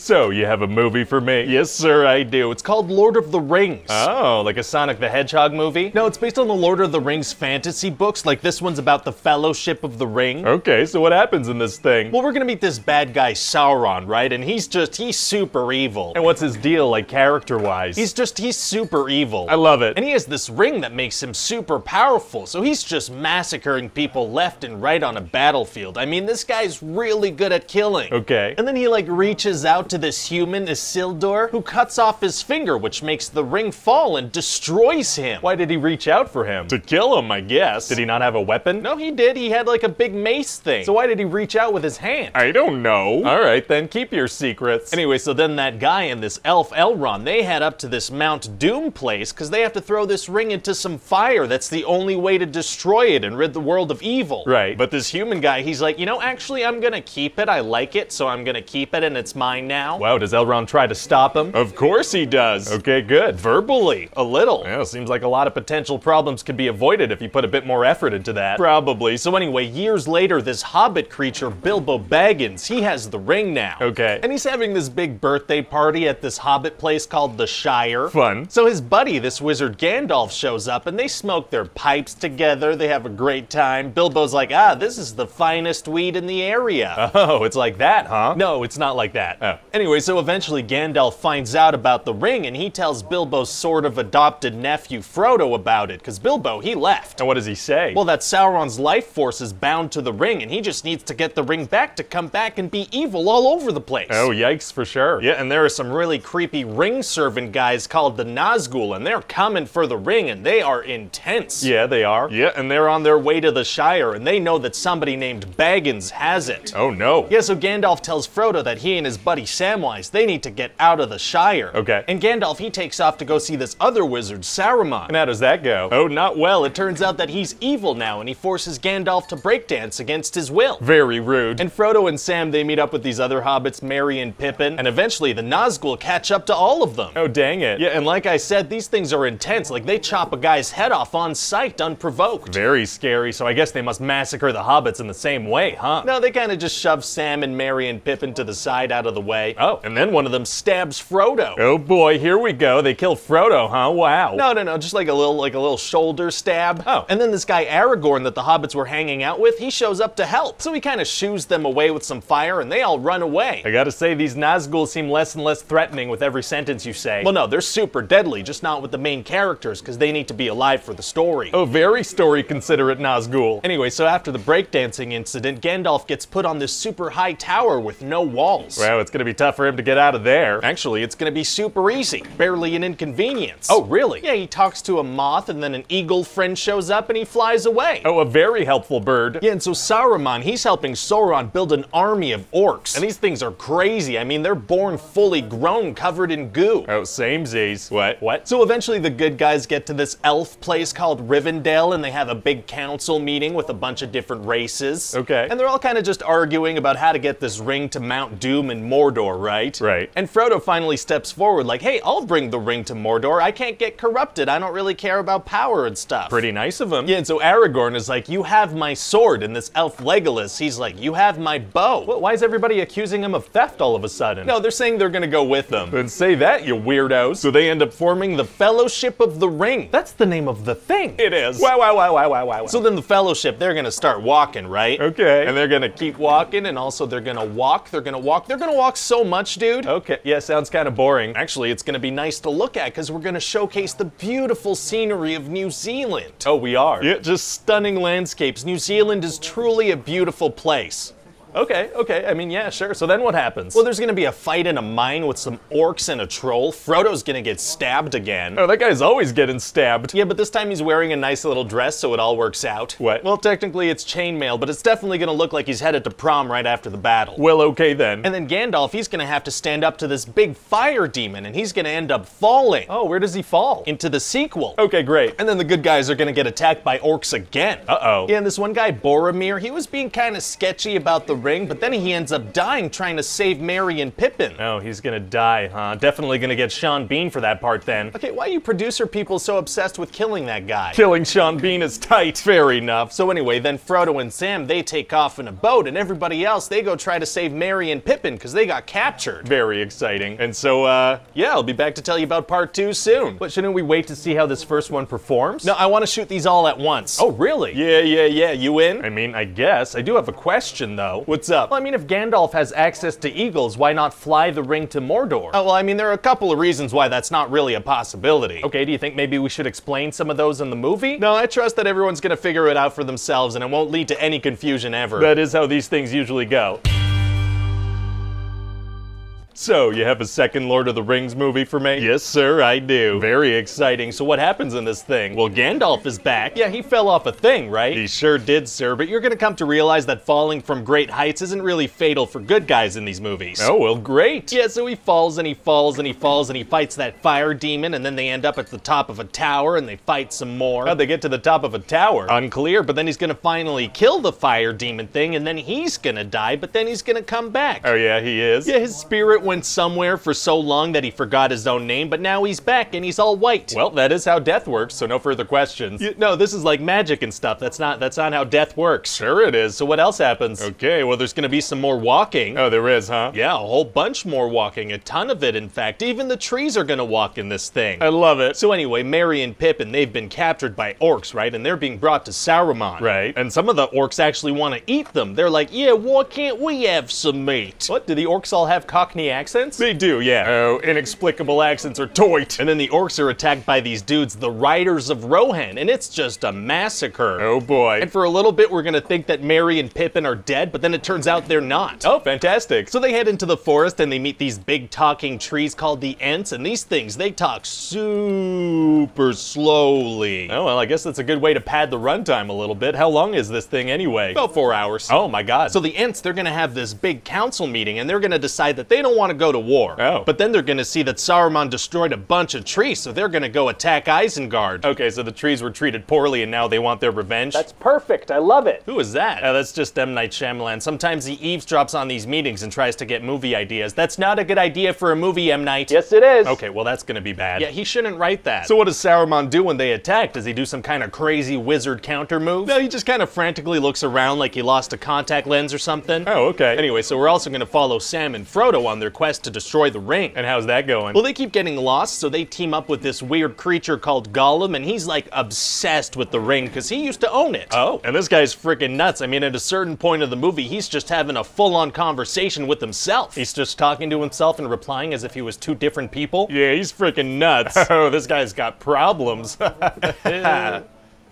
So, you have a movie for me? Yes, sir, I do. It's called Lord of the Rings. Oh, like a Sonic the Hedgehog movie? No, it's based on the Lord of the Rings fantasy books, like this one's about the Fellowship of the Ring. Okay, so what happens in this thing? Well, we're gonna meet this bad guy Sauron, right? And he's super evil. And what's his deal, like, character-wise? He's super evil. I love it. And he has this ring that makes him super powerful, so he's just massacring people left and right on a battlefield. I mean, this guy's really good at killing. Okay. And then he, like, reaches out to this human, Isildur, who cuts off his finger, which makes the ring fall and destroys him. Why did he reach out for him? To kill him, I guess. Did he not have a weapon? No, he did. He had, like, a big mace thing. So why did he reach out with his hand? I don't know. Alright, then keep your secrets. Anyway, so then that guy and this elf Elrond, they head up to this Mount Doom place because they have to throw this ring into some fire. That's the only way to destroy it and rid the world of evil. Right. But this human guy, he's like, you know, actually, I'm gonna keep it. I like it, so I'm gonna keep it, and it's mine now. Wow, does Elrond try to stop him? Of course he does. Okay, good. Verbally, a little. Well, seems like a lot of potential problems could be avoided if you put a bit more effort into that. Probably. So anyway, years later, this Hobbit creature, Bilbo Baggins, he has the ring now. Okay. And he's having this big birthday party at this Hobbit place called the Shire. Fun. So his buddy, this wizard Gandalf, shows up and they smoke their pipes together. They have a great time. Bilbo's like, this is the finest weed in the area. Oh, it's like that, huh? No, it's not like that. Oh. Anyway, so eventually Gandalf finds out about the ring and he tells Bilbo's sort of adopted nephew Frodo about it, because Bilbo, he left. And what does he say? Well, that Sauron's life force is bound to the ring and he just needs to get the ring back to come back and be evil all over the place. Oh, yikes, for sure. Yeah, and there are some really creepy ring servant guys called the Nazgul, and they're coming for the ring, and they are intense. Yeah, they are. Yeah, and they're on their way to the Shire, and they know that somebody named Baggins has it. Oh, no. Yeah, so Gandalf tells Frodo that he and his buddy Samwise, they need to get out of the Shire. Okay. And Gandalf, he takes off to go see this other wizard, Saruman. And how does that go? Oh, not well. It turns out that he's evil now, and he forces Gandalf to breakdance against his will. Very rude. And Frodo and Sam, they meet up with these other hobbits, Merry and Pippin, and eventually the Nazgul catch up to all of them. Oh, dang it. Yeah, and like I said, these things are intense. Like, they chop a guy's head off on sight, unprovoked. Very scary, so I guess they must massacre the hobbits in the same way, huh? No, they kind of just shove Sam and Merry and Pippin to the side out of the way. Oh. And then one of them stabs Frodo. Oh boy, here we go. They kill Frodo, huh? Wow. No, just like a little shoulder stab. Oh. And then this guy Aragorn that the hobbits were hanging out with, he shows up to help. So he kind of shoos them away with some fire and they all run away. I gotta say, these Nazgul seem less and less threatening with every sentence you say. Well, no, they're super deadly, just not with the main characters, because they need to be alive for the story. Oh, very story-considerate Nazgul. Anyway, so after the breakdancing incident, Gandalf gets put on this super high tower with no walls. Wow, it's gonna be tough for him to get out of there. Actually, it's gonna be super easy. Barely an inconvenience. Oh, really? Yeah, he talks to a moth, and then an eagle friend shows up, and he flies away. Oh, a very helpful bird. Yeah, and so Saruman, he's helping Sauron build an army of orcs. And these things are crazy. I mean, they're born fully grown, covered in goo. Oh, samesies. What? So eventually the good guys get to this elf place called Rivendell, and they have a big council meeting with a bunch of different races. Okay. And they're all kind of just arguing about how to get this ring to Mount Doom in Mordor, right? Right. And Frodo finally steps forward like, hey, I'll bring the ring to Mordor. I can't get corrupted. I don't really care about power and stuff. Pretty nice of him. Yeah, and so Aragorn is like, you have my sword, and this elf Legolas, he's like, you have my bow. Why is everybody accusing him of theft all of a sudden? No, they're saying they're gonna go with them. Then say that, you weirdos. So they end up forming the Fellowship of the Ring. That's the name of the thing. It is. Wow. So then the Fellowship, they're gonna start walking, right? Okay. And they're gonna keep walking, and also they're gonna walk so much, dude. Okay, yeah, sounds kind of boring. Actually, it's gonna be nice to look at, because we're gonna showcase the beautiful scenery of New Zealand. Oh, we are? Yeah, just stunning landscapes. New Zealand is truly a beautiful place. Okay, I mean, yeah, sure. So then what happens? Well, there's gonna be a fight in a mine with some orcs and a troll. Frodo's gonna get stabbed again. Oh, that guy's always getting stabbed. Yeah, but this time he's wearing a nice little dress, so it all works out. What? Well, technically it's chainmail, but it's definitely gonna look like he's headed to prom right after the battle. Well, okay then. And then Gandalf, he's gonna have to stand up to this big fire demon, and he's gonna end up falling. Oh, where does he fall? Into the sequel. Okay, great. And then the good guys are gonna get attacked by orcs again. Uh-oh. Yeah, and this one guy, Boromir, he was being kind of sketchy about the ring, but then he ends up dying trying to save Merry and Pippin. Oh, he's gonna die, huh? Definitely gonna get Sean Bean for that part then. Okay, why are you producer people so obsessed with killing that guy? Killing Sean Bean is tight. Fair enough. So anyway, then Frodo and Sam, they take off in a boat, and everybody else, they go try to save Merry and Pippin because they got captured. Very exciting. And so, yeah, I'll be back to tell you about part 2 soon. But shouldn't we wait to see how this first one performs? No, I want to shoot these all at once. Oh, really? Yeah. You in? I mean, I guess. I do have a question, though. What's up? Well, I mean, if Gandalf has access to eagles, why not fly the ring to Mordor? Oh, well, I mean, there are a couple of reasons why that's not really a possibility. Okay, do you think maybe we should explain some of those in the movie? No, I trust that everyone's gonna figure it out for themselves and it won't lead to any confusion ever. That is how these things usually go. So, you have a second Lord of the Rings movie for me? Yes, sir, I do. Very exciting. So what happens in this thing? Well, Gandalf is back. Yeah, he fell off a thing, right? He sure did, sir, but you're gonna come to realize that falling from great heights isn't really fatal for good guys in these movies. Oh, well, great. Yeah, so he falls and he falls and he falls and he fights that fire demon, and then they end up at the top of a tower and they fight some more. How'd they get to the top of a tower? Unclear, but then he's gonna finally kill the fire demon thing, and then he's gonna die, but then he's gonna come back. Oh yeah, he is? Yeah, his spirit went somewhere for so long that he forgot his own name, but now he's back and he's all white. Well, that is how death works, so no further questions. No, this is like magic and stuff. That's not how death works. Sure it is. So what else happens? Okay, well, there's gonna be some more walking. Oh, there is, huh? Yeah, a whole bunch more walking. A ton of it, in fact. Even the trees are gonna walk in this thing. I love it. So anyway, Merry and Pippin, they've been captured by orcs, right? And they're being brought to Saruman. Right. And some of the orcs actually want to eat them. They're like, yeah, why can't we have some meat? What, do the orcs all have Cockney accents? They do, yeah. Oh, inexplicable accents are toit. And then the orcs are attacked by these dudes, the Riders of Rohan, and it's just a massacre. Oh boy. And for a little bit, we're gonna think that Merry and Pippin are dead, but then it turns out they're not. Oh, fantastic. So they head into the forest and they meet these big talking trees called the Ents, and these things, they talk super slowly. Oh, well, I guess that's a good way to pad the runtime a little bit. How long is this thing anyway? About 4 hours. Oh my god. So the Ents, they're gonna have this big council meeting and they're gonna decide that they don't want to go to war. Oh. But then they're gonna see that Saruman destroyed a bunch of trees, so they're gonna go attack Isengard. Okay, so the trees were treated poorly and now they want their revenge? That's perfect, I love it. Who is that? That's just M. Night Shyamalan. Sometimes he eavesdrops on these meetings and tries to get movie ideas. That's not a good idea for a movie, M. Night. Yes, it is. Okay, well that's gonna be bad. Yeah, he shouldn't write that. So what does Saruman do when they attack? Does he do some kind of crazy wizard counter move? No, he just kind of frantically looks around like he lost a contact lens or something. Oh, okay. Anyway, so we're also gonna follow Sam and Frodo on their quest to destroy the ring. And how's that going? Well, they keep getting lost, so they team up with this weird creature called Gollum, and he's like obsessed with the ring because he used to own it. Oh. And this guy's freaking nuts. I mean, at a certain point of the movie, he's just having a full-on conversation with himself. He's just talking to himself and replying as if he was two different people? Yeah, he's freaking nuts. Oh, this guy's got problems.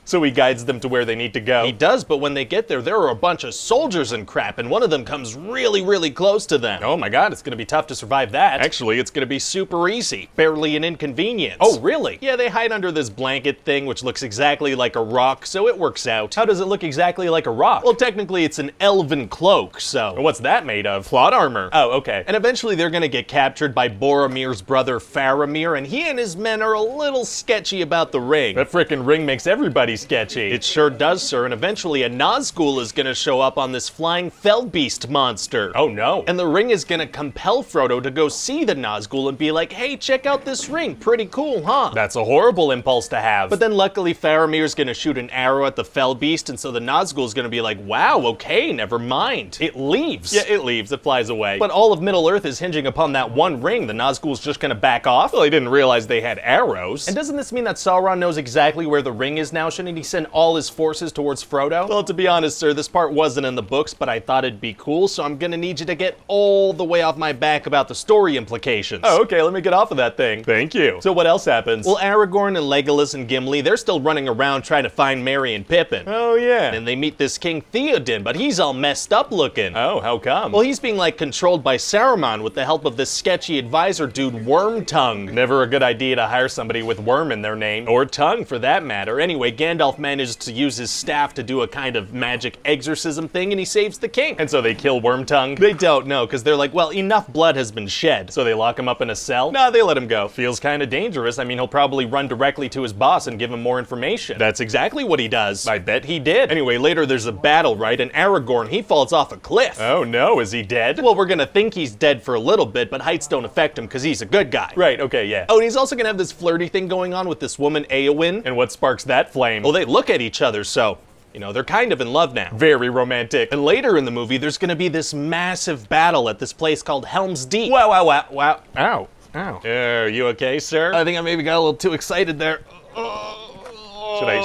So he guides them to where they need to go. He does, but when they get there, there are a bunch of soldiers and crap, and one of them comes really, really close to them. Oh my god, it's gonna be tough to survive that. Actually, it's gonna be super easy. Barely an inconvenience. Oh, really? Yeah, they hide under this blanket thing, which looks exactly like a rock, so it works out. How does it look exactly like a rock? Well, technically, it's an elven cloak, so... What's that made of? Plot armor. Oh, okay. And eventually they're gonna get captured by Boromir's brother Faramir, and he and his men are a little sketchy about the ring. That frickin' ring makes everybody sketchy. It sure does, sir, and eventually a Nazgul is gonna show up on this flying Feldbeast monster. Oh no. And the ring is gonna compel Frodo to go see the Nazgul and be like, hey, check out this ring, pretty cool, huh? That's a horrible impulse to have. But then luckily Faramir's gonna shoot an arrow at the Feldbeast, and so the Nazgul's gonna be like, wow, okay, never mind. It leaves. Yeah, it leaves, it flies away. But all of Middle-earth is hinging upon that one ring. The Nazgul's just gonna back off? Well, he didn't realize they had arrows. And doesn't this mean that Sauron knows exactly where the ring is now? Shouldn't he send all his forces towards Frodo? Well, to be honest, sir, this part wasn't in the books, but I thought it'd be cool, so I'm gonna need you to get all the way off my back about the story implications. Oh, okay, let me get off of that thing. Thank you. So what else happens? Well, Aragorn and Legolas and Gimli, they're still running around trying to find Merry and Pippin. Oh, yeah. And they meet this King Theoden, but he's all messed up looking. Oh, how come? Well, he's being, like, controlled by Saruman with the help of this sketchy advisor dude, Wormtongue. Never a good idea to hire somebody with worm in their name. Or tongue, for that matter. Anyway, Gandalf Gandalf manages to use his staff to do a kind of magic exorcism thing, and he saves the king. And so they kill Wormtongue? They don't know, because they're like, well, enough blood has been shed. So they lock him up in a cell? Nah, they let him go. Feels kind of dangerous. I mean, he'll probably run directly to his boss and give him more information. That's exactly what he does. I bet he did. Anyway, later there's a battle, right? And Aragorn, he falls off a cliff. Oh no, is he dead? Well, we're gonna think he's dead for a little bit, but heights don't affect him because he's a good guy. Right, okay, yeah. Oh, and he's also gonna have this flirty thing going on with this woman, Eowyn. And what sparks that flame? Well, they look at each other, so you know, they're kind of in love now. Very romantic. And later in the movie, there's gonna be this massive battle at this place called Helm's Deep. Wow, wow, wow, wow. Ow, ow. Are you okay, sir? I think I maybe got a little too excited there.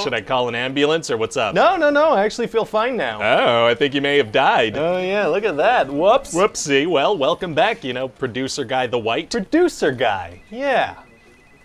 Should I call an ambulance or what's up? No, I actually feel fine now. Oh, I think you may have died. Oh yeah, look at that. Whoops. Whoopsie. Well, welcome back, you know, producer guy the White. Producer guy, yeah.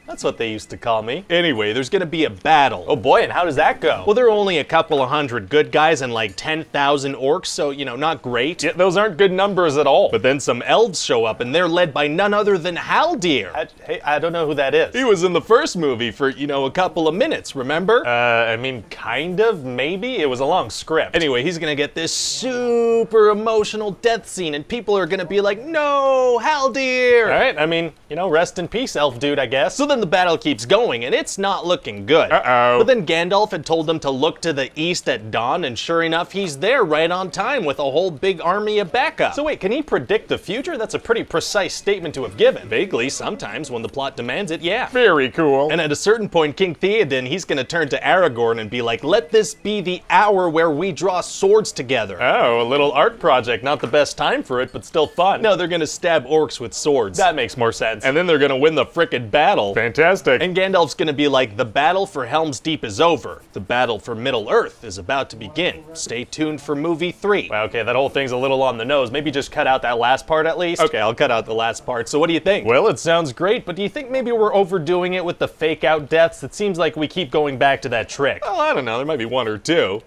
That's what they used to call me. Anyway, there's gonna be a battle. Oh boy, and how does that go? Well, there are only a couple of hundred good guys and like 10,000 orcs, so, you know, not great. Yeah, those aren't good numbers at all. But then some elves show up, and they're led by none other than Haldir. Hey, I don't know who that is. He was in the first movie for, you know, a couple of minutes, remember? I mean, kind of, maybe? It was a long script. Anyway, he's gonna get this super emotional death scene, and people are gonna be like, no, Haldir! All right, I mean, you know, rest in peace, elf dude, I guess. So then the battle keeps going, and it's not looking good. Uh-oh. But then Gandalf had told them to look to the east at dawn, and sure enough, he's there right on time with a whole big army of backup. So wait, can he predict the future? That's a pretty precise statement to have given. Vaguely, sometimes, when the plot demands it, yeah. Very cool. And at a certain point, King Theoden, he's gonna turn to Aragorn and be like, let this be the hour where we draw swords together. Oh, a little art project. Not the best time for it, but still fun. No, they're gonna stab orcs with swords. That makes more sense. And then they're gonna win the frickin' battle. Fantastic. And Gandalf's gonna be like, the battle for Helm's Deep is over. The battle for Middle-earth is about to begin. Stay tuned for movie 3. Well, okay, that whole thing's a little on the nose. Maybe just cut out that last part at least? Okay, I'll cut out the last part. So what do you think? Well, it sounds great, but do you think maybe we're overdoing it with the fake-out deaths? It seems like we keep going back to that trick. Well, I don't know. There might be one or two.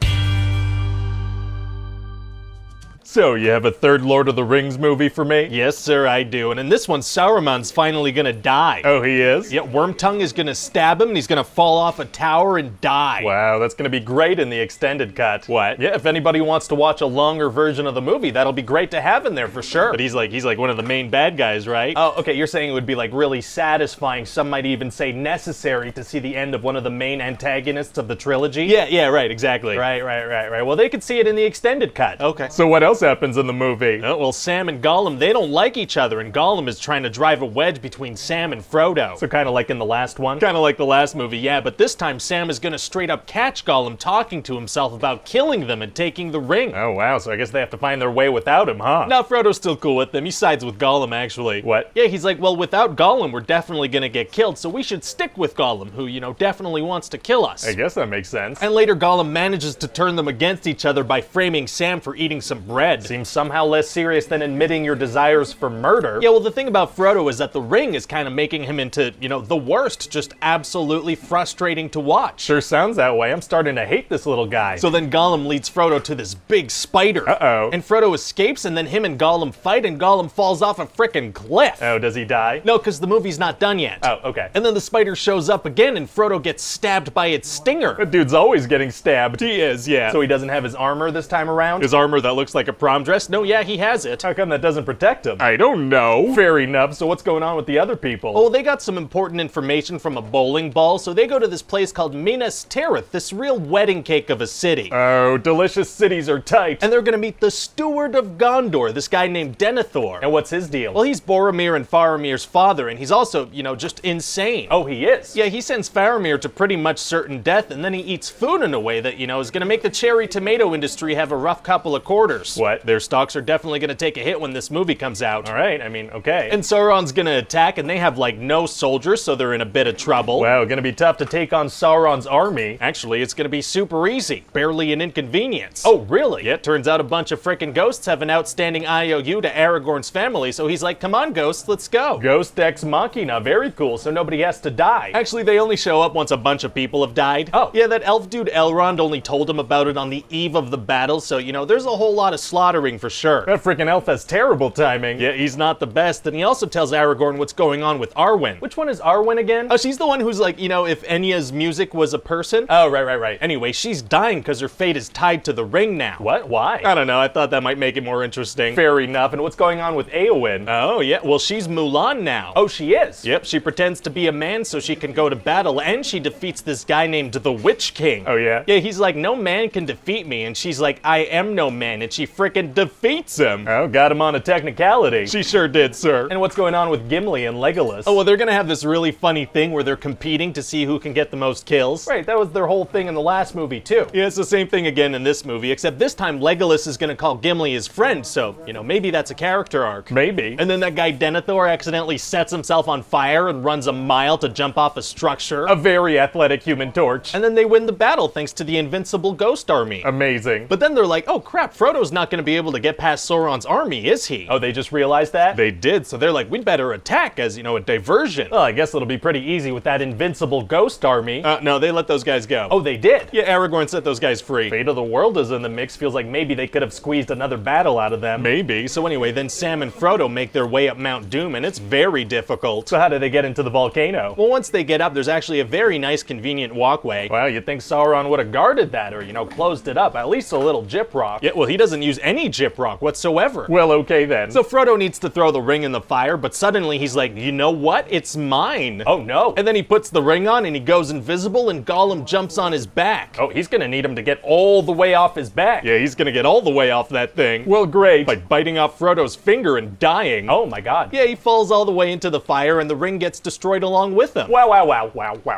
So, you have a third Lord of the Rings movie for me? Yes, sir, I do. And in this one, Saruman's finally gonna die. Oh, he is? Yeah, Wormtongue is gonna stab him, and he's gonna fall off a tower and die. Wow, that's gonna be great in the extended cut. What? Yeah, if anybody wants to watch a longer version of the movie, that'll be great to have in there for sure. But he's like one of the main bad guys, right? Oh, okay, you're saying it would be like really satisfying, some might even say necessary, to see the end of one of the main antagonists of the trilogy? Yeah, right, exactly. Right. Well, they could see it in the extended cut. Okay. So what else happens in the movie? Oh, well, Sam and Gollum, they don't like each other, and Gollum is trying to drive a wedge between Sam and Frodo. So kind of like in the last one? Kind of like the last movie, yeah, but this time Sam is gonna straight up catch Gollum talking to himself about killing them and taking the ring. Oh, wow, so I guess they have to find their way without him, huh? No, Frodo's still cool with them. He sides with Gollum, actually. What? Yeah, he's like, well, without Gollum, we're definitely gonna get killed, so we should stick with Gollum, who, you know, definitely wants to kill us. I guess that makes sense. And later, Gollum manages to turn them against each other by framing Sam for eating some bread. Seems somehow less serious than admitting your desires for murder. Yeah, well, the thing about Frodo is that the ring is kind of making him into, you know, the worst, just absolutely frustrating to watch. Sure sounds that way. I'm starting to hate this little guy. So then Gollum leads Frodo to this big spider. Uh-oh. And Frodo escapes, and then him and Gollum fight, and Gollum falls off a frickin' cliff. Oh, does he die? No, because the movie's not done yet. Oh, okay. And then the spider shows up again, and Frodo gets stabbed by its stinger. That dude's always getting stabbed. He is, yeah. So he doesn't have his armor this time around? His armor that looks like a prom dress? No, yeah, he has it. How come that doesn't protect him? I don't know. Fair enough. So what's going on with the other people? Oh, they got some important information from a bowling ball, so they go to this place called Minas Tirith, this real wedding cake of a city. Oh, delicious cities are tight. And they're gonna meet the Steward of Gondor, this guy named Denethor. And what's his deal? Well, he's Boromir and Faramir's father, and he's also, you know, just insane. Oh, he is? Yeah, he sends Faramir to pretty much certain death, and then he eats food in a way that, you know, is gonna make the cherry tomato industry have a rough couple of quarters. What? Their stocks are definitely gonna take a hit when this movie comes out. All right, I mean, okay. And Sauron's gonna attack, and they have like no soldiers, so they're in a bit of trouble. Wow, gonna be tough to take on Sauron's army. Actually, it's gonna be super easy. Barely an inconvenience. Oh, really? Yeah, turns out a bunch of frickin' ghosts have an outstanding IOU to Aragorn's family, so he's like, come on, ghosts, let's go. Ghost Ex Machina, very cool, so nobody has to die. Actually, they only show up once a bunch of people have died. Oh, yeah, that elf dude Elrond only told him about it on the eve of the battle, so, you know, there's a whole lot of slaughtering for sure. That freaking elf has terrible timing. Yeah, he's not the best, and he also tells Aragorn what's going on with Arwen. Which one is Arwen again? Oh, she's the one who's like, you know, if Enya's music was a person. Oh, right. Anyway, she's dying because her fate is tied to the ring now. What? Why? I don't know, I thought that might make it more interesting. Fair enough. And what's going on with Éowyn? Oh, yeah, well, she's Mulan now. Oh, she is? Yep, she pretends to be a man so she can go to battle, and she defeats this guy named the Witch King. Oh, yeah? Yeah, he's like, no man can defeat me, and she's like, I am no man, and she frickin' defeats him. Oh, got him on a technicality. She sure did, sir. And what's going on with Gimli and Legolas? Oh, well, they're gonna have this really funny thing where they're competing to see who can get the most kills. Right, that was their whole thing in the last movie, too. Yeah, it's the same thing again in this movie, except this time Legolas is gonna call Gimli his friend, so, you know, maybe that's a character arc. Maybe. And then that guy Denethor accidentally sets himself on fire and runs a mile to jump off a structure. A very athletic Human Torch. And then they win the battle thanks to the invincible ghost army. Amazing. But then they're like, oh crap, Frodo's not gonna be able to get past Sauron's army, is he? Oh, they just realized that? They did, so they're like, we'd better attack as, you know, a diversion. Well, I guess it'll be pretty easy with that invincible ghost army. No, they let those guys go. Oh, they did? Yeah, Aragorn set those guys free. Fate of the World is in the mix. Feels like maybe they could have squeezed another battle out of them. Maybe. So anyway, then Sam and Frodo make their way up Mount Doom, and it's very difficult. So how did they get into the volcano? Well, once they get up, there's actually a very nice, convenient walkway. Well, you'd think Sauron would have guarded that or, you know, closed it up. At least a little gyprock. Yeah, well, he doesn't use any gyprock whatsoever. Well, okay then. So Frodo needs to throw the ring in the fire, but suddenly he's like, you know what? It's mine. Oh, no. And then he puts the ring on and he goes invisible and Gollum jumps on his back. Oh, he's gonna need him to get all the way off his back. Yeah, he's gonna get all the way off that thing. Well, great. By biting off Frodo's finger and dying. Oh my god. Yeah, he falls all the way into the fire and the ring gets destroyed along with him. Wow.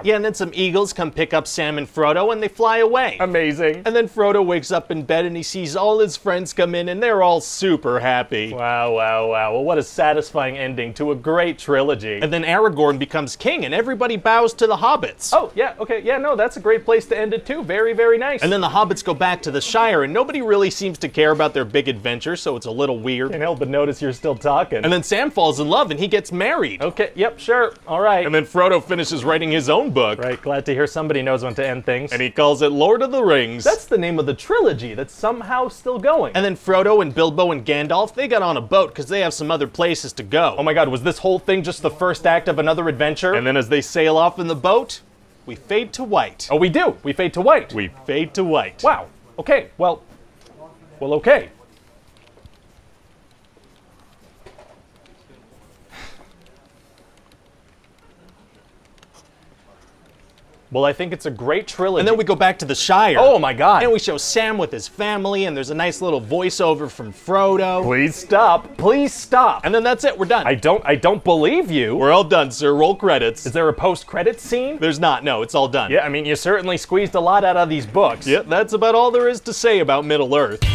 Yeah, and then some eagles come pick up Sam and Frodo and they fly away. Amazing. And then Frodo wakes up in bed and he sees all his friends come in and they're all super happy. Wow. Well, what a satisfying ending to a great trilogy. And then Aragorn becomes king and everybody bows to the hobbits. Oh, yeah, okay, yeah, no, that's a great place to end it too. Very, very nice. And then the hobbits go back to the Shire and nobody really seems to care about their big adventure, so it's a little weird. Can't help but notice you're still talking. And then Sam falls in love and he gets married. Okay, yep, sure, all right. And then Frodo finishes writing his own book. Right, glad to hear somebody knows when to end things. And he calls it Lord of the Rings. That's the name of the trilogy that's somehow still going. And then Frodo and Bilbo and Gandalf, they got on a boat because they have some other places to go. Oh my god, was this whole thing just the first act of another adventure? And then as they sail off in the boat, we fade to white. Oh, we do. We fade to white. We fade to white. Wow. Okay, well, okay. Well, I think it's a great trilogy. And then we go back to the Shire. Oh my god. And we show Sam with his family, and there's a nice little voiceover from Frodo. Please stop. Please stop. And then that's it, we're done. I don't believe you. We're all done, sir. Roll credits. Is there a post-credits scene? There's not, no, it's all done. Yeah, I mean, you certainly squeezed a lot out of these books. Yeah, that's about all there is to say about Middle-earth.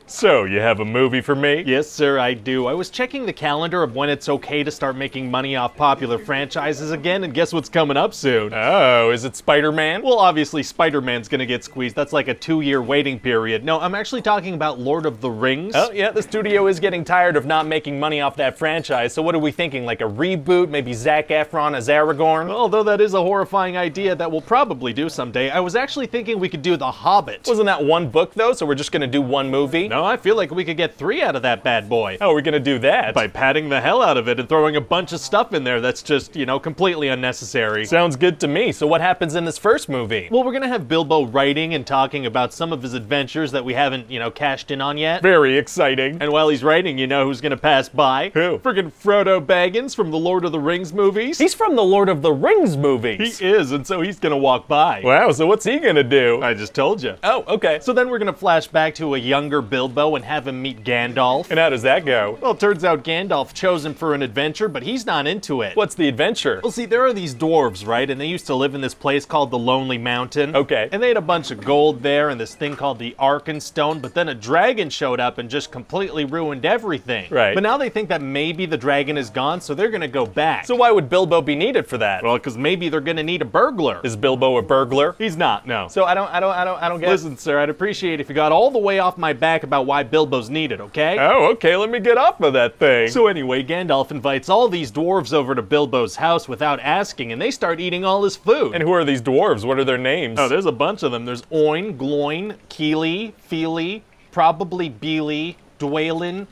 So, you have a movie for me? Yes, sir, I do. I was checking the calendar of when it's okay to start making money off popular franchises again, and guess what's coming up soon? Oh, is it Spider-Man? Well, obviously, Spider-Man's gonna get squeezed. That's like a 2-year waiting period. No, I'm actually talking about Lord of the Rings. Oh, yeah, the studio is getting tired of not making money off that franchise, so what are we thinking? Like a reboot? Maybe Zac Efron as Aragorn? Well, although that is a horrifying idea that we'll probably do someday, I was actually thinking we could do The Hobbit. Wasn't that one book, though, so we're just gonna do one movie? No, I feel like we could get 3 out of that bad boy. How are we gonna do that? By padding the hell out of it and throwing a bunch of stuff in there that's just, you know, completely unnecessary. Sounds good to me. So what happens in this first movie? Well, we're gonna have Bilbo writing and talking about some of his adventures that we haven't, you know, cashed in on yet. Very exciting. And while he's writing, you know who's gonna pass by? Who? Friggin' Frodo Baggins from the Lord of the Rings movies. He's from the Lord of the Rings movies. He is, and so he's gonna walk by. Wow, so what's he gonna do? I just told you. Oh, okay. So then we're gonna flash back to a younger Bilbo and have him meet Gandalf. And how does that go? Well, it turns out Gandalf chose him for an adventure, but he's not into it. What's the adventure? Well, see, there are these dwarves, right? And they used to live in this place called the Lonely Mountain. Okay. And they had a bunch of gold there and this thing called the Arkenstone, but then a dragon showed up and just completely ruined everything. Right. But now they think that maybe the dragon is gone, so they're gonna go back. So why would Bilbo be needed for that? Well, because maybe they're gonna need a burglar. Is Bilbo a burglar? He's not, no. So I don't get. Listen, sir, I'd appreciate if you got all the way off my back about out why Bilbo's needed, okay? Oh, okay, let me get off of that thing. So anyway, Gandalf invites all these dwarves over to Bilbo's house without asking, and they start eating all his food. And who are these dwarves? What are their names? Oh, there's a bunch of them. There's Oin, Gloin, Keely, Feely, probably Beely, Dwalin,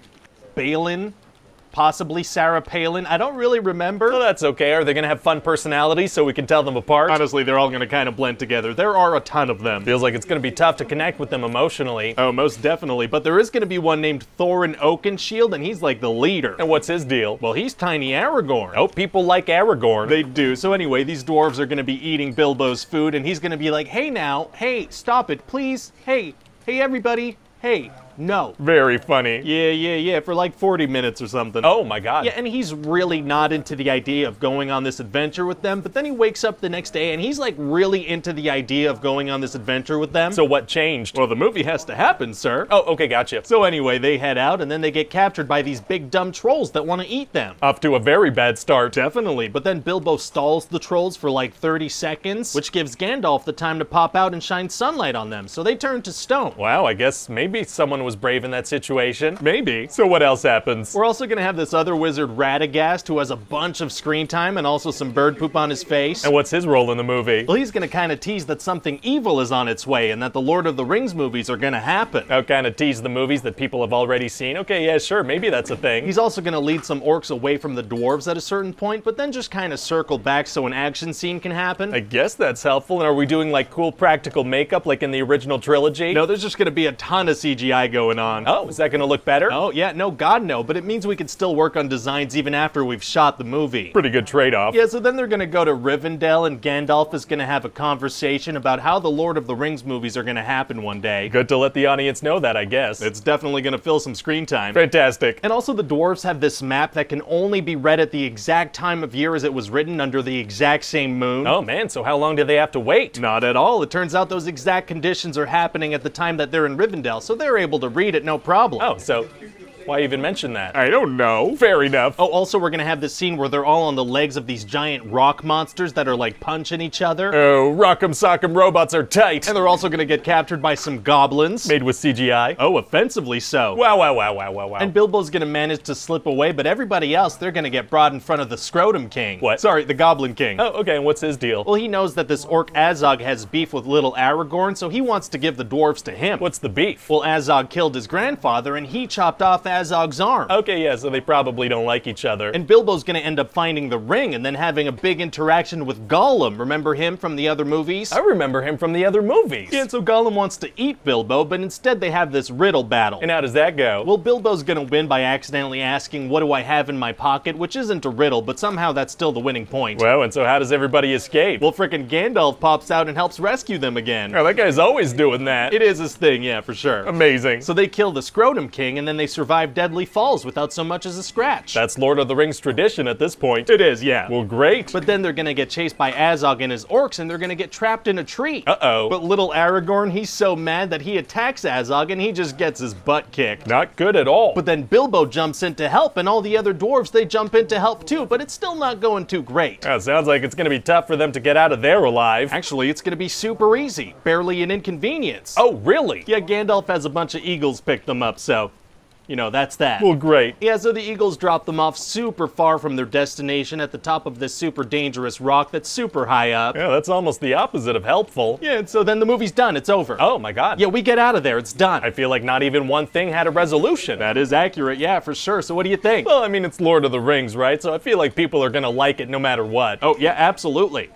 Balin, possibly Sarah Palin. I don't really remember. Well, that's okay. Are they gonna have fun personalities so we can tell them apart? Honestly, they're all gonna kind of blend together. There are a ton of them. Feels like it's gonna be tough to connect with them emotionally. Oh, most definitely. But there is gonna be one named Thorin Oakenshield, and he's like the leader. And what's his deal? Well, he's tiny Aragorn. Oh, people like Aragorn. They do. So anyway, these dwarves are gonna be eating Bilbo's food, and he's gonna be like, hey now, hey, stop it, please. Hey everybody, hey. No. Very funny. Yeah, for like 40 minutes or something. Oh my god. Yeah, and he's really not into the idea of going on this adventure with them, but then he wakes up the next day and he's like really into the idea of going on this adventure with them. So what changed? Well, the movie has to happen, sir. Oh, okay, gotcha. So anyway, they head out and then they get captured by these big dumb trolls that want to eat them. Off to a very bad start. Definitely, but then Bilbo stalls the trolls for like 30 seconds, which gives Gandalf the time to pop out and shine sunlight on them, so they turn to stone. Wow, I guess maybe someone was brave in that situation. Maybe. So what else happens? We're also gonna have this other wizard Radagast who has a bunch of screen time and also some bird poop on his face. And what's his role in the movie? Well, he's gonna kind of tease that something evil is on its way and that the Lord of the Rings movies are gonna happen. Oh, kind of tease the movies that people have already seen? Okay, yeah, sure, maybe that's a thing. He's also gonna lead some orcs away from the dwarves at a certain point, but then just kind of circle back so an action scene can happen. I guess that's helpful. And are we doing like cool practical makeup like in the original trilogy? No, there's just gonna be a ton of CGI going on. Oh, is that gonna look better? Oh, yeah, no, God, no, but it means we can still work on designs even after we've shot the movie. Pretty good trade-off. Yeah, so then they're gonna go to Rivendell, and Gandalf is gonna have a conversation about how the Lord of the Rings movies are gonna happen one day. Good to let the audience know that, I guess. It's definitely gonna fill some screen time. Fantastic. And also the dwarves have this map that can only be read at the exact time of year as it was written under the exact same moon. Oh man, so how long do they have to wait? Not at all. It turns out those exact conditions are happening at the time that they're in Rivendell, so they're able to read it no problem. Oh, so why even mention that? I don't know. Fair enough. Oh, also we're gonna have this scene where they're all on the legs of these giant rock monsters that are like punching each other. Oh, rock'em sock'em robots are tight. And they're also gonna get captured by some goblins. Made with CGI. Oh, offensively so. Wow. And Bilbo's gonna manage to slip away, but everybody else, they're gonna get brought in front of the Scrotum King. What? Sorry, the Goblin King. Oh, okay, and what's his deal? Well, he knows that this orc Azog has beef with little Aragorn, so he wants to give the dwarves to him. What's the beef? Well, Azog killed his grandfather, and he chopped off Azog's arm. Okay, yeah, so they probably don't like each other. And Bilbo's gonna end up finding the ring and then having a big interaction with Gollum. Remember him from the other movies? I remember him from the other movies. Yeah, and so Gollum wants to eat Bilbo, but instead they have this riddle battle. And how does that go? Well, Bilbo's gonna win by accidentally asking, what do I have in my pocket? Which isn't a riddle, but somehow that's still the winning point. Well, and so how does everybody escape? Well, frickin' Gandalf pops out and helps rescue them again. Oh, that guy's always doing that. It is his thing, yeah, for sure. Amazing. So they kill the Scrotum King, and then they survive Deadly Falls without so much as a scratch. That's Lord of the Rings tradition at this point. It is, yeah. Well, great. But then they're gonna get chased by Azog and his orcs, and they're gonna get trapped in a tree. Uh-oh. But little Aragorn, he's so mad that he attacks Azog, and he just gets his butt kicked. Not good at all. But then Bilbo jumps in to help, and all the other dwarves, they jump in to help too, but it's still not going too great. Oh, sounds like it's gonna be tough for them to get out of there alive. Actually, it's gonna be super easy. Barely an inconvenience. Oh, really? Yeah, Gandalf has a bunch of eagles pick them up, so... you know, that's that. Well, great. Yeah, so the Eagles drop them off super far from their destination at the top of this super dangerous rock that's super high up. Yeah, that's almost the opposite of helpful. Yeah, and so then the movie's done. It's over. Oh my god. Yeah, we get out of there. It's done. I feel like not even one thing had a resolution. That is accurate, yeah, for sure. So what do you think? Well, I mean, it's Lord of the Rings, right? So I feel like people are gonna like it no matter what. Oh, yeah, absolutely.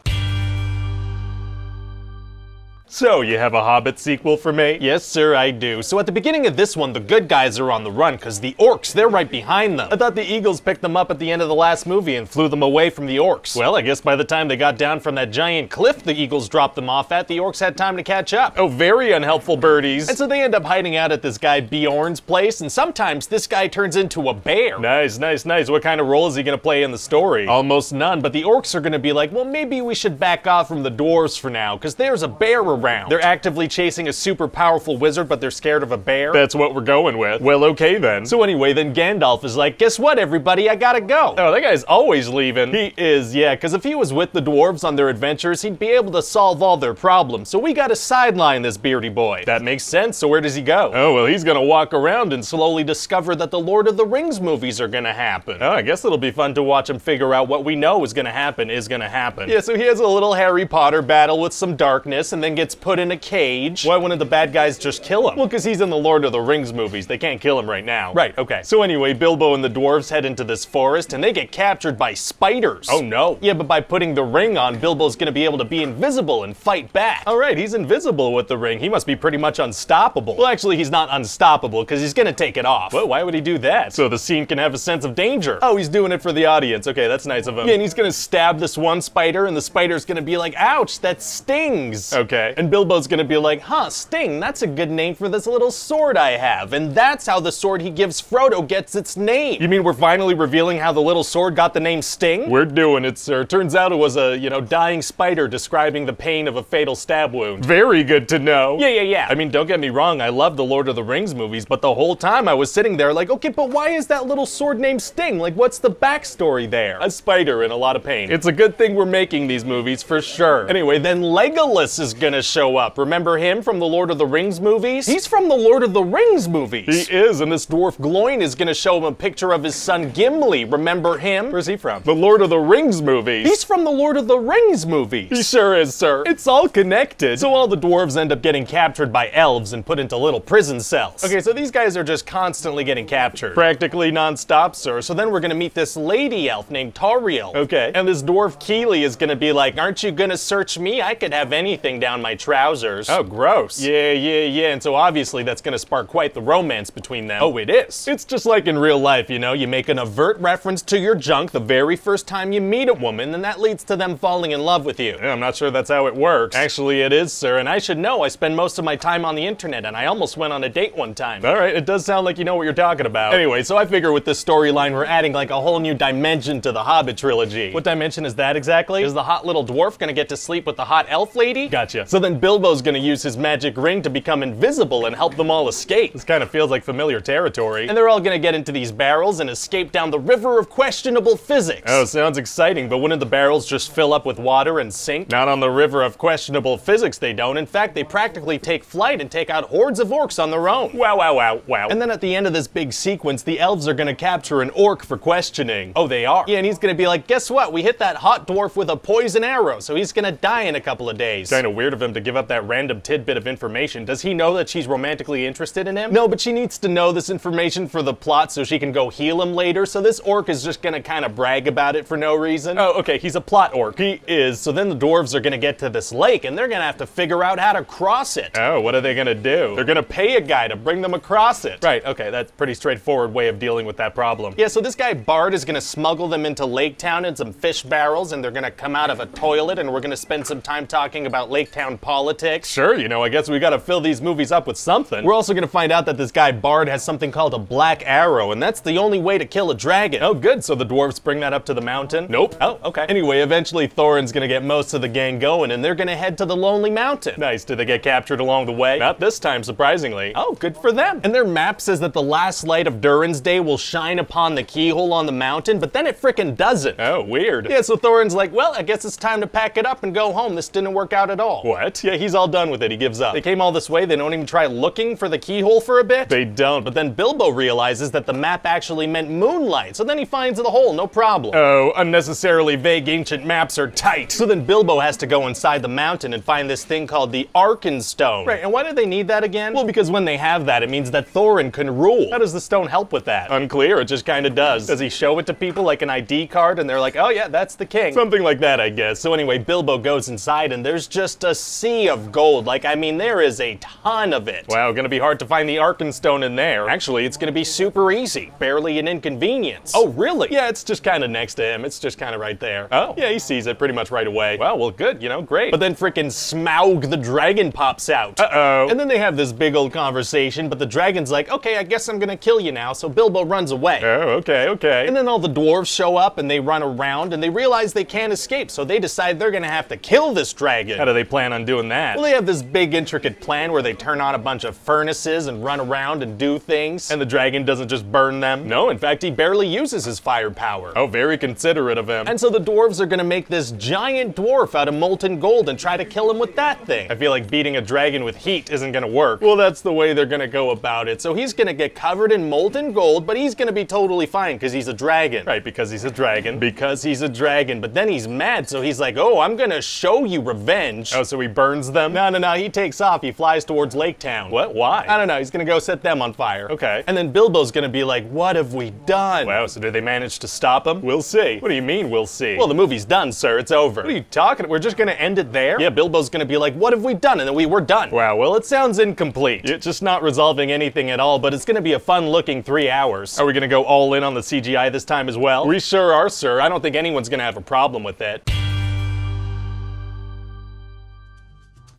So, you have a Hobbit sequel for me? Yes, sir, I do. So at the beginning of this one, the good guys are on the run, because the orcs, they're right behind them. I thought the Eagles picked them up at the end of the last movie and flew them away from the orcs. Well, I guess by the time they got down from that giant cliff the Eagles dropped them off at, the orcs had time to catch up. Oh, very unhelpful birdies. And so they end up hiding out at this guy Bjorn's place, and sometimes this guy turns into a bear. Nice. What kind of role is he gonna play in the story? Almost none, but the orcs are gonna be like, well, maybe we should back off from the dwarves for now, because there's a bear around around. They're actively chasing a super powerful wizard, but they're scared of a bear. That's what we're going with. Well, okay then. So anyway, then Gandalf is like, guess what, everybody? I gotta go. Oh, that guy's always leaving. He is, yeah, because if he was with the dwarves on their adventures, he'd be able to solve all their problems. So we gotta sideline this beardy boy. That makes sense. So where does he go? Oh, well, he's gonna walk around and slowly discover that the Lord of the Rings movies are gonna happen. Oh, I guess it'll be fun to watch him figure out what we know is gonna happen. Yeah, so he has a little Harry Potter battle with some darkness and then gets put in a cage. Why wouldn't the bad guys just kill him? Well, because he's in the Lord of the Rings movies. They can't kill him right now. Right, okay. So anyway, Bilbo and the dwarves head into this forest and they get captured by spiders. Oh no. Yeah, but by putting the ring on, Bilbo's gonna be able to be invisible and fight back. All right, he's invisible with the ring. He must be pretty much unstoppable. Well, actually, he's not unstoppable because he's gonna take it off. What? Why would he do that? So the scene can have a sense of danger. Oh, he's doing it for the audience. Okay, that's nice of him. Yeah, and he's gonna stab this one spider and the spider's gonna be like, ouch, that stings. Okay. And Bilbo's gonna be like, huh, sting, that's a good name for this little sword I have. And that's how the sword he gives Frodo gets its name. You mean we're finally revealing how the little sword got the name Sting? We're doing it, sir. Turns out it was a, dying spider describing the pain of a fatal stab wound. Very good to know. Yeah. I mean, don't get me wrong, I love the Lord of the Rings movies, but the whole time I was sitting there like, okay, but why is that little sword named Sting? Like, what's the backstory there? A spider in a lot of pain. It's a good thing we're making these movies for sure. Anyway, then Legolas is gonna show up. Remember him from the Lord of the Rings movies? He's from the Lord of the Rings movies. He is, and this Dwarf Gloin is gonna show him a picture of his son Gimli. Remember him? Where's he from? The Lord of the Rings movies. He's from the Lord of the Rings movies. He sure is, sir. It's all connected. So all the dwarves end up getting captured by elves and put into little prison cells. Okay, so these guys are just constantly getting captured. Practically non-stop, sir. So then we're gonna meet this lady elf named Tauriel. Okay. And this dwarf Keeley is gonna be like, aren't you gonna search me? I could have anything down my trousers. Oh, gross. Yeah. And so obviously that's gonna spark quite the romance between them. Oh, it is. It's just like in real life, you make an overt reference to your junk the very first time you meet a woman, and that leads to them falling in love with you. Yeah, I'm not sure that's how it works. Actually, it is, sir, and I should know. I spend most of my time on the internet, and I almost went on a date one time. All right, it does sound like you know what you're talking about. Anyway, so I figure with this storyline, we're adding like a whole new dimension to the Hobbit trilogy. What dimension is that exactly? Is the hot little dwarf gonna get to sleep with the hot elf lady? Gotcha. So then Bilbo's gonna use his magic ring to become invisible and help them all escape. This kind of feels like familiar territory. And they're all gonna get into these barrels and escape down the river of questionable physics. Oh, sounds exciting, but wouldn't the barrels just fill up with water and sink? Not on the river of questionable physics, they don't. In fact, they practically take flight and take out hordes of orcs on their own. Wow. And then at the end of this big sequence, the elves are gonna capture an orc for questioning. Oh, they are? Yeah, and he's gonna be like, guess what? We hit that hot dwarf with a poison arrow, so he's gonna die in a couple of days. Kinda weird of him to give up that random tidbit of information. Does he know that she's romantically interested in him? No, but she needs to know this information for the plot so she can go heal him later, so this orc is just gonna kinda brag about it for no reason. Oh, okay, he's a plot orc. He is. So then the dwarves are gonna get to this lake, and they're gonna have to figure out how to cross it. Oh, what are they gonna do? They're gonna pay a guy to bring them across it. Right, okay, that's a pretty straightforward way of dealing with that problem. Yeah, so this guy Bard is gonna smuggle them into Lake Town in some fish barrels, and they're gonna come out of a toilet, and we're gonna spend some time talking about Lake Town politics. Sure, I guess we gotta fill these movies up with something. We're also gonna find out that this guy Bard has something called a black arrow, and that's the only way to kill a dragon. Oh, good, so the dwarves bring that up to the mountain? Nope. Oh, okay. Anyway, eventually Thorin's gonna get most of the gang going, and they're gonna head to the Lonely Mountain. Nice, did they get captured along the way? Not this time, surprisingly. Oh, good for them. And their map says that the last light of Durin's Day will shine upon the keyhole on the mountain, but then it frickin' doesn't. Oh, weird. Yeah, so Thorin's like, well, I guess it's time to pack it up and go home. This didn't work out at all. What? Yeah, he's all done with it. He gives up. They came all this way, they don't even try looking for the keyhole for a bit? They don't. But then Bilbo realizes that the map actually meant moonlight, so then he finds the hole, no problem. Oh, unnecessarily vague ancient maps are tight. So then Bilbo has to go inside the mountain and find this thing called the Arkenstone. Right, and why do they need that again? Well, because when they have that, it means that Thorin can rule. How does the stone help with that? Unclear, it just kinda does. Does he show it to people like an ID card and they're like, oh yeah, that's the king? Something like that, I guess. So anyway, Bilbo goes inside and there's just a sea of gold. Like, I mean, there is a ton of it. Wow, gonna be hard to find the Arkenstone in there. Actually, it's gonna be super easy. Barely an inconvenience. Oh, really? Yeah, it's just kinda next to him. It's just kinda right there. Oh. Yeah, he sees it pretty much right away. Wow, well good, great. But then frickin' Smaug the dragon pops out. Uh-oh. And then they have this big old conversation, but the dragon's like, okay, I guess I'm gonna kill you now, so Bilbo runs away. Oh, okay. And then all the dwarves show up and they run around and they realize they can't escape, so they decide they're gonna have to kill this dragon. How do they plan on on doing that. Well, they have this big intricate plan where they turn on a bunch of furnaces and run around and do things, and the dragon doesn't just burn them. No, in fact, he barely uses his firepower. Oh, very considerate of him. And so the dwarves are gonna make this giant dwarf out of molten gold and try to kill him with that thing. I feel like beating a dragon with heat isn't gonna work. Well, that's the way they're gonna go about it. So he's gonna get covered in molten gold, but he's gonna be totally fine because he's a dragon. Right, because he's a dragon. Because he's a dragon. But then he's mad, so he's like, oh, I'm gonna show you revenge. Oh, so he burns them? No, he takes off. He flies towards Lake Town. What? Why? I don't know. He's gonna go set them on fire. Okay. And then Bilbo's gonna be like, what have we done? Wow, so did they manage to stop him? We'll see. What do you mean, we'll see? Well, the movie's done, sir. It's over. What are you talking? We're just gonna end it there? Yeah, Bilbo's gonna be like, what have we done? And then we're done. Wow, well, it sounds incomplete. It's just not resolving anything at all, but it's gonna be a fun-looking 3 hours. Are we gonna go all in on the CGI this time as well? We sure are, sir. I don't think anyone's gonna have a problem with it.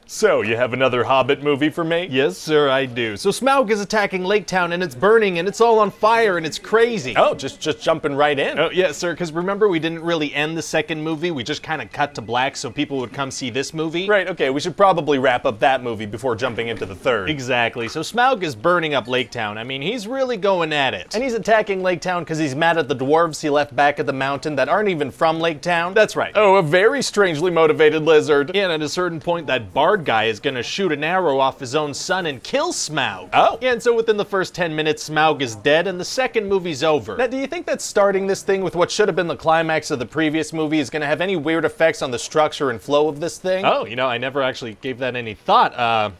So, you have another Hobbit movie for me? Yes, sir, I do. So Smaug is attacking Lake Town, and it's burning, and it's all on fire, and it's crazy. Oh, just jumping right in. Oh, yeah, sir, because remember we didn't really end the second movie, we just kind of cut to black so people would come see this movie? Right, okay, we should probably wrap up that movie before jumping into the third. Exactly, so Smaug is burning up Lake Town. I mean, he's really going at it. And he's attacking Lake Town because he's mad at the dwarves he left back at the mountain that aren't even from Lake Town. That's right. Oh, a very strangely motivated lizard. Yeah, and at a certain point, that bard guy is gonna shoot an arrow off his own son and kill Smaug. Oh. Yeah, and so within the first 10 minutes, Smaug is dead and the second movie's over. Now, do you think that starting this thing with what should have been the climax of the previous movie is gonna have any weird effects on the structure and flow of this thing? Oh, you know, I never actually gave that any thought.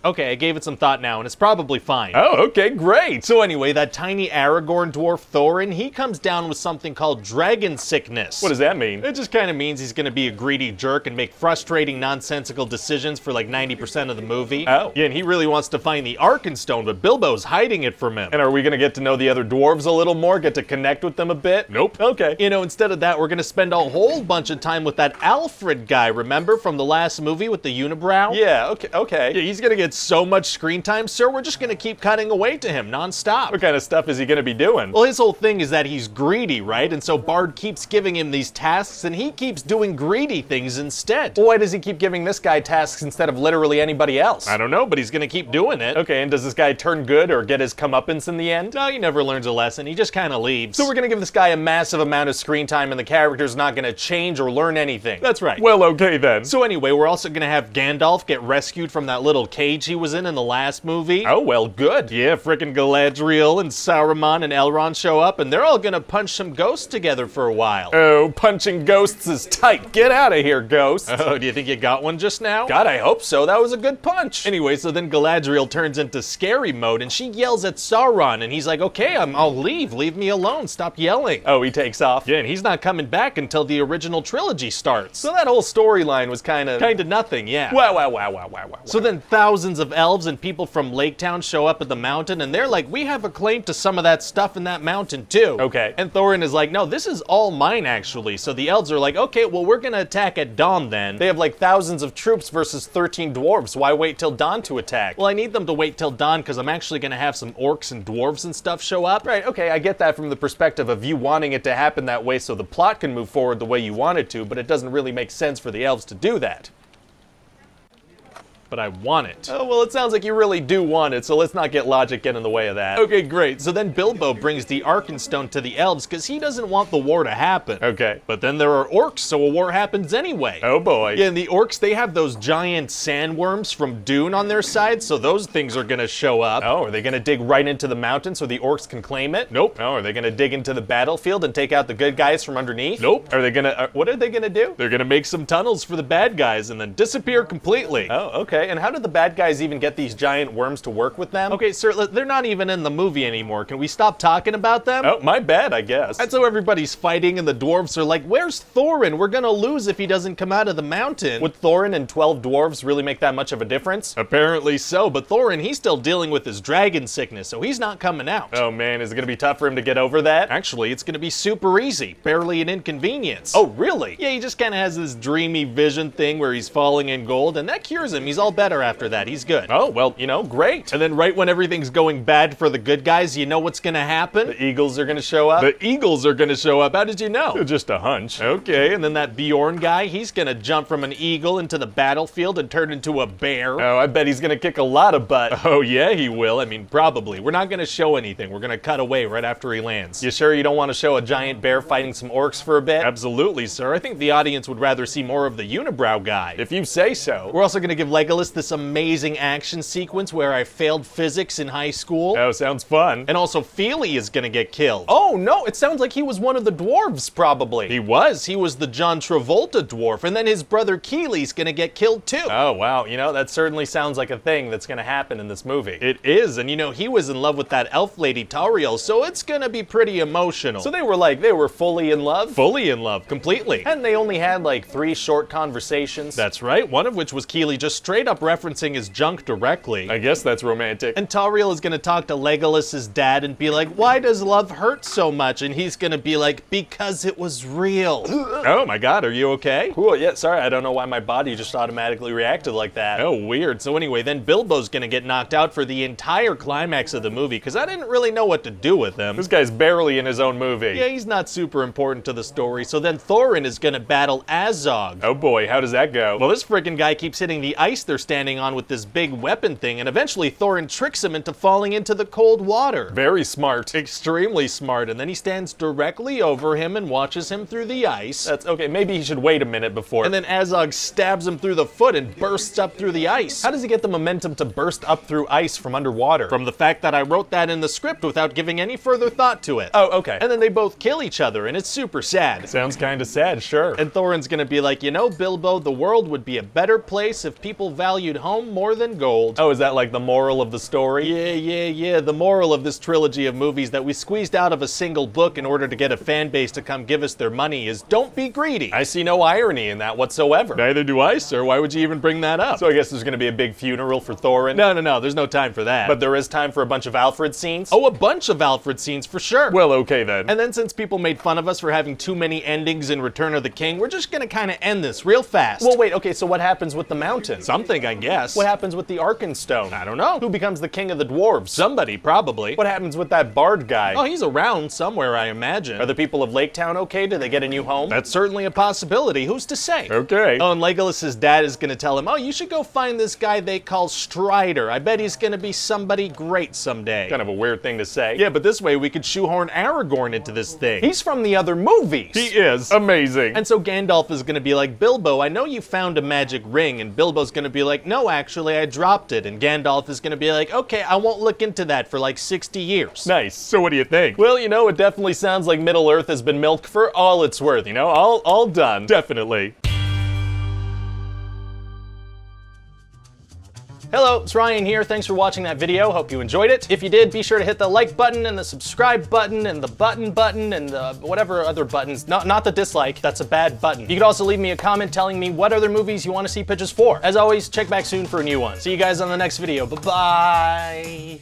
Okay, I gave it some thought now, and it's probably fine. Oh, okay, great. So anyway, that tiny Aragorn dwarf Thorin, he comes down with something called dragon sickness. What does that mean? It just kind of means he's gonna be a greedy jerk and make frustrating, nonsensical decisions for like 90% of the movie. Oh. Yeah, and he really wants to find the Arkenstone, but Bilbo's hiding it from him. And are we gonna get to know the other dwarves a little more, get to connect with them a bit? Nope. Okay. You know, instead of that, we're gonna spend a whole bunch of time with that Alfred guy, remember, from the last movie with the unibrow? Yeah, okay. Yeah, he's gonna get so much screen time, sir, we're just gonna keep cutting away to him non-stop. What kind of stuff is he gonna be doing? Well, his whole thing is that he's greedy, right? And so Bard keeps giving him these tasks and he keeps doing greedy things instead. Well, why does he keep giving this guy tasks instead of literally anybody else? I don't know, but he's gonna keep doing it. Okay, and does this guy turn good or get his comeuppance in the end? No, he never learns a lesson. He just kind of leaves. So we're gonna give this guy a massive amount of screen time and the character's not gonna change or learn anything. That's right. Well, okay then. So anyway, we're also gonna have Gandalf get rescued from that little cage he was in the last movie. Oh, well, good. Yeah, frickin' Galadriel and Saruman and Elrond show up, and they're all gonna punch some ghosts together for a while. Oh, punching ghosts is tight. Get out of here, ghosts. Oh, do you think you got one just now? God, I hope so. That was a good punch. Anyway, so then Galadriel turns into scary mode, and she yells at Sauron, and he's like, okay, I'll leave. Leave me alone. Stop yelling. Oh, he takes off. Yeah, and he's not coming back until the original trilogy starts. So that whole storyline was kind of nothing, yeah. Wow. So then thousands of elves and people from Lake Town show up at the mountain, and they're like, we have a claim to some of that stuff in that mountain too. Okay. And Thorin is like, no, this is all mine actually. So the elves are like, okay, well, we're gonna attack at dawn then. They have like thousands of troops versus 13 dwarves. Why wait till dawn to attack? Well, I need them to wait till dawn because I'm actually gonna have some orcs and dwarves and stuff show up. Right, okay, I get that from the perspective of you wanting it to happen that way so the plot can move forward the way you want it to, but it doesn't really make sense for the elves to do that. But I want it. Oh, well, it sounds like you really do want it, so let's not get logic get in the way of that. Okay, great. So then Bilbo brings the Arkenstone to the elves because he doesn't want the war to happen. Okay. But then there are orcs, so a war happens anyway. Oh boy. Yeah, and the orcs, they have those giant sandworms from Dune on their side, so those things are gonna show up. Oh, are they gonna dig right into the mountain so the orcs can claim it? Nope. Oh, are they gonna dig into the battlefield and take out the good guys from underneath? Nope. Are they gonna, what are they gonna do? They're gonna make some tunnels for the bad guys and then disappear completely. Oh, okay. And how did the bad guys even get these giant worms to work with them? Okay, sir, they're not even in the movie anymore. Can we stop talking about them? Oh, my bad, I guess. And so everybody's fighting and the dwarves are like, where's Thorin? We're gonna lose if he doesn't come out of the mountain. Would Thorin and 12 dwarves really make that much of a difference? Apparently so, but Thorin, he's still dealing with his dragon sickness, so he's not coming out. Oh man, is it gonna be tough for him to get over that? Actually, it's gonna be super easy. Barely an inconvenience. Oh, really? Yeah, he just kinda has this dreamy vision thing where he's falling in gold, and that cures him. He's all all better after that. He's good. Oh, well, you know, great. And then right when everything's going bad for the good guys, you know what's gonna happen? The Eagles are gonna show up? The Eagles are gonna show up. How did you know? Just a hunch. Okay, and then that Bjorn guy, he's gonna jump from an eagle into the battlefield and turn into a bear. Oh, I bet he's gonna kick a lot of butt. Oh yeah, he will. I mean, probably. We're not gonna show anything. We're gonna cut away right after he lands. You sure you don't want to show a giant bear fighting some orcs for a bit? Absolutely, sir. I think the audience would rather see more of the unibrow guy. If you say so. We're also gonna give Legolas this amazing action sequence where I failed physics in high school. Oh, sounds fun. And also Feely is gonna get killed. Oh no, it sounds like he was one of the dwarves probably. He was. He was the John Travolta dwarf, and then his brother Keely's gonna get killed too. Oh wow, you know, that certainly sounds like a thing that's gonna happen in this movie. It is, and you know, he was in love with that elf lady Tauriel, so it's gonna be pretty emotional. So they were fully in love? Fully in love, completely. And they only had like 3 short conversations? That's right, one of which was Keely just straight up referencing his junk directly. I guess that's romantic. And Tauriel is gonna talk to Legolas's dad and be like, why does love hurt so much? And he's gonna be like, because it was real. Oh my god, are you okay? Cool, yeah, sorry, I don't know why my body just automatically reacted like that. Oh, weird. So anyway, then Bilbo's gonna get knocked out for the entire climax of the movie, because I didn't really know what to do with him. This guy's barely in his own movie. Yeah, he's not super important to the story. So then Thorin is gonna battle Azog. Oh boy, how does that go? Well, this frickin' guy keeps hitting the ice they're standing on with this big weapon thing, and eventually Thorin tricks him into falling into the cold water. Very smart. Extremely smart, and then he stands directly over him and watches him through the ice. That's okay, maybe he should wait a minute before. And then Azog stabs him through the foot and bursts up through the ice. How does he get the momentum to burst up through ice from underwater? From the fact that I wrote that in the script without giving any further thought to it. Oh, okay. And then they both kill each other, and it's super sad. Sounds kinda sad, sure. And Thorin's gonna be like, you know, Bilbo, the world would be a better place if people valued home more than gold. Oh, is that like the moral of the story? Yeah. The moral of this trilogy of movies that we squeezed out of a single book in order to get a fan base to come give us their money is don't be greedy. I see no irony in that whatsoever. Neither do I, sir. Why would you even bring that up? So I guess there's gonna be a big funeral for Thorin? No, there's no time for that. But there is time for a bunch of Alfred scenes? Oh, a bunch of Alfred scenes for sure. Well, okay then. And then since people made fun of us for having too many endings in Return of the King, we're just gonna kinda end this real fast. Well, wait, okay, so what happens with the mountain? Something, I guess. What happens with the Arkenstone? I don't know. Who becomes the king of the dwarves? Somebody, probably. What happens with that bard guy? Oh, he's around somewhere, I imagine. Are the people of Lake Town okay? Do they get a new home? That's certainly a possibility. Who's to say? Okay. Oh, and Legolas's dad is gonna tell him, oh, you should go find this guy they call Strider. I bet he's gonna be somebody great someday. Kind of a weird thing to say. Yeah, but this way we could shoehorn Aragorn into this thing. He's from the other movies. He is. Amazing. And so Gandalf is gonna be like, Bilbo, I know you found a magic ring. And Bilbo's gonna be like, no, actually, I dropped it. And Gandalf is gonna be like, okay, I won't look into that for like 60 years. Nice. So what do you think? Well, you know, it definitely sounds like Middle Earth has been milked for all it's worth, you know? All done. Definitely. Hello, it's Ryan here. Thanks for watching that video. Hope you enjoyed it. If you did, be sure to hit the like button and the subscribe button and the button and the whatever other buttons. Not the dislike. That's a bad button. You could also leave me a comment telling me what other movies you want to see pitches for. As always, check back soon for a new one. See you guys on the next video. Bye-bye.